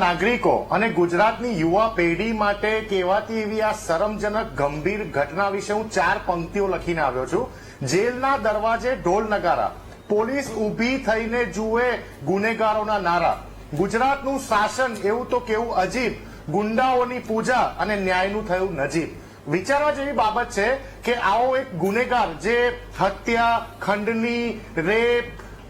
નાગરિકો અને ગુજરાતની યુવા પેઢી માટે કહેવાતી એવી આ શરમજનક ગંભીર ઘટના વિશે હું 4 પંક્તિઓ લખીને આવ્યો છું। જેલના દરવાજે ઢોલ નગારા, પોલીસ ઊભી થઈને જુએ ગુનેગારોના નારા, ગુજરાતનું શાસન એવું તો કેવું અજીબ, ગુંડાઓની પૂજા અને ન્યાયનું થયું નજીબ। વિચારવા જેવી બાબત છે કે આવો એક ગુનેગાર જે હત્યા, ખંડની, રેપ,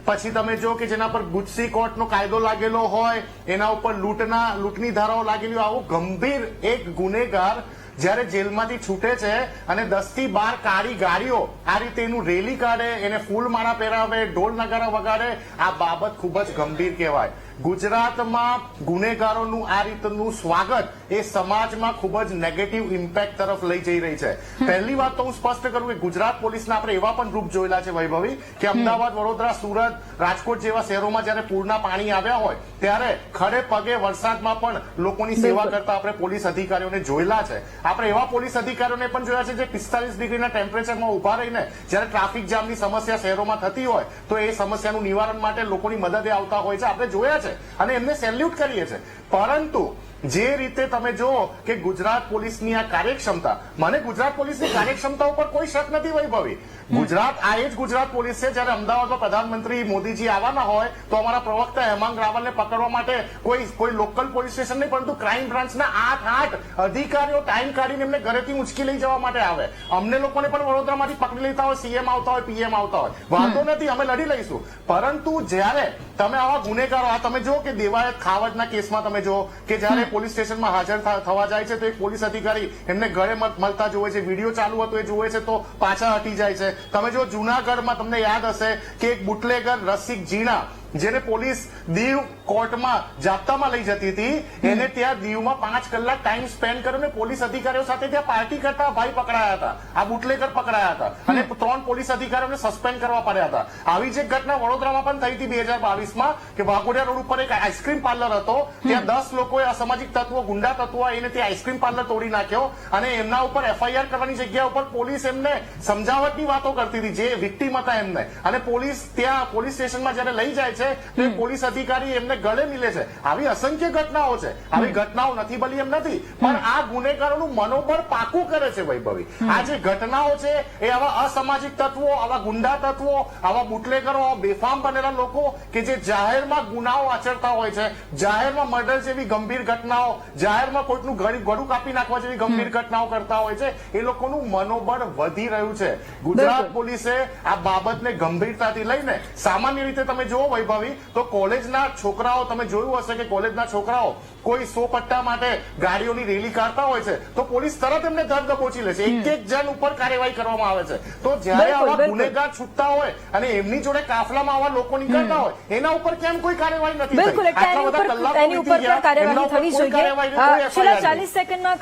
પછી તમે જો કે જેના પર ગુજસી કોર્ટનો કાયદો લાગેલો હોય, એના ઉપર લૂંટની ધારાઓ લાગેલી હોય, આવો ગંભીર એક ગુનેગાર જયારે જેલમાંથી છૂટે છે અને 10 થી 12 કાળી ગાડીઓ આ રીતે એનું રેલી કાઢે, એને ફૂલમાળા પહેરાવે, ઢોલ નગારા વગાડે, આ બાબત ખૂબ જ ગંભીર કહેવાય। ગુજરાતમાં ગુનેગારોનું આ રીતનું સ્વાગત એ સમાજમાં ખૂબ જ નેગેટિવ ઇમ્પેક્ટ તરફ લઈ જઈ રહી છે। પહેલી વાત તો હું સ્પષ્ટ કરું કે ગુજરાત પોલીસના આપણે એવા પણ રૂપ જોયેલા છે વૈભવી, કે અમદાવાદ, વડોદરા, સુરત, રાજકોટ જેવા શહેરોમાં જયારે પૂરના પાણી આવ્યા હોય ત્યારે ખડે પગે વરસાદમાં પણ લોકોની સેવા કરતા આપણે પોલીસ અધિકારીઓને જોયેલા છે। આપણે એવા પોલીસ અધિકારીઓને પણ જોયા છે જે 45 ડિગ્રીના ટેમ્પરેચરમાં ઉભા રહીને જયારે ટ્રાફિક જામની સમસ્યા શહેરોમાં થતી હોય તો એ સમસ્યાનું નિવારણ માટે લોકોની મદદે આવતા હોય છે, આપણે જોયા છે અને એમને સેલ્યુટ કરીએ છીએ। પરંતુ જે રીતે તમે જો કે ગુજરાત પોલીસની આ કાર્યક્ષમતા, મને ગુજરાત પોલીસની કાર્યક્ષમતા ઉપર કોઈ શક નથી વૈભવી। ગુજરાત આ જ ગુજરાત પોલીસ છે જયારે અમદાવાદમાં પ્રધાનમંત્રી મોદીજી આવવાના હોય તો અમારા પ્રવક્તા હેમાંગ રાવલને પકડવા માટે કોઈ લોકલ પોલીસ સ્ટેશન નહીં પરંતુ ક્રાઇમ બ્રાન્ચના 8 અધિકારીઓ ટાઈમ કાઢીને એમને ઘરેથી ઉંચકી લઈ જવા માટે આવે। અમને લોકોને પણ વડોદરામાંથી પકડી લેતા હોય, સીએમ આવતા હોય, પીએમ આવતા હોય, વાંધો નથી, અમે લડી લઈશું। પરંતુ જયારે તમે આવા ગુનેગારો, આ તમે જો કે દેવાયત ખાવડના કેસમાં તમે જો કે જયારે પોલીસ સ્ટેશનમાં હાજર થવા જાય છે તો એક પોલીસ અધિકારી એમને ગળે મળતા જોવે છે, વિડીયો ચાલુ હતો એ જોવે છે તો પાછા હટી જાય છે। તમે જો જૂનાગઢમાં તમને યાદ હશે કે એક બુટલેગર રસિક જીણા જેને પોલીસ દીવ કોર્ટમાં જાપ્તામાં લઈ જતી હતી, એને ત્યાં દીવમાં 5 કલાક ટાઈમ સ્પેન્ડ કર્યો ને પોલીસ અધિકારીઓ સાથે ત્યાં પાર્ટી કરતા ભાઈ પકડાયા હતા, આ બુટલેગર પકડાયા હતા અને 3 પોલીસ અધિકારીઓને સસ્પેન્ડ કરવા પડ્યા હતા। આવી જ એક ઘટના વડોદરામાં પણ થઈ હતી 2022માં કે વાઘોડિયા રોડ ઉપર એક આઈસ્ક્રીમ પાર્લર હતો, ત્યાં 10 લોકોએ અસામાજિક તત્વો, ગુંડા તત્વો એને ત્યાં આઈસ્ક્રીમ પાર્લર તોડી નાખ્યો અને એમના ઉપર એફઆઈઆર કરવાની જગ્યા ઉપર પોલીસ એમને સમજાવટની વાતો કરતી હતી જે વિક્ટીમ હતા એમને, અને પોલીસ ત્યાં પોલીસ સ્ટેશનમાં જયારે લઈ જાય છે તો પોલીસ અધિકારી એમને ગળે મિલે છે। આવી અસંખ્ય ઘટનાઓ છે, આવી ઘટનાઓ નથી બની એમ નથી, પણ આ ગુનેગારોનું મનોબળ પાકું કરે છે વૈભવી। આ જે ઘટનાઓ છે એ આવા અસામાજિક તત્વો, આવા ગુંડા તત્વો, આવા બુટલેગરો, બેફામ બનેલા લોકો કે જે જાહેરમાં ગુનાઓ આચરતા હોય છે, જાહેરમાં મર્ડર જેવી ગંભીર ઘટનાઓ, જાહેરમાં કોઈકનું ગળું કાપી નાખવા જેવી ગંભીર ઘટનાઓ કરતા હોય છે, એ લોકોનું મનોબળ વધી રહ્યું છે। ગુજરાત પોલીસે આ બાબતને ગંભીરતાથી લઈને સામાન્ય રીતે તમે જુઓ વૈભવી તો કોલેજના છોકરાઓ, તમે જોયું હશે કે કોલેજના છોકરાઓ કોઈ 100 પટ્ટા માટે ગાડીઓની રેલી કાઢતા હોય છે તો પોલીસ તરત એમને ધર દબોચી લે છે, એક જણ ઉપર કાર્યવાહી કરવામાં આવે છે। તો જયારે આવા ગુનેગાર છૂટતા હોય અને એમની જોડે કાફલામાં આવા લોકો નીકળતા હોય એના ઉપર કેમ કોઈ કાર્યવાહી નથી થઈ? આટલા બધા કલાકો વીતી ગયા, એમના ઉપર કોઈ કાર્યવાહી નથી, કોઈ FIR નથી। 40 સેકન્ડમાં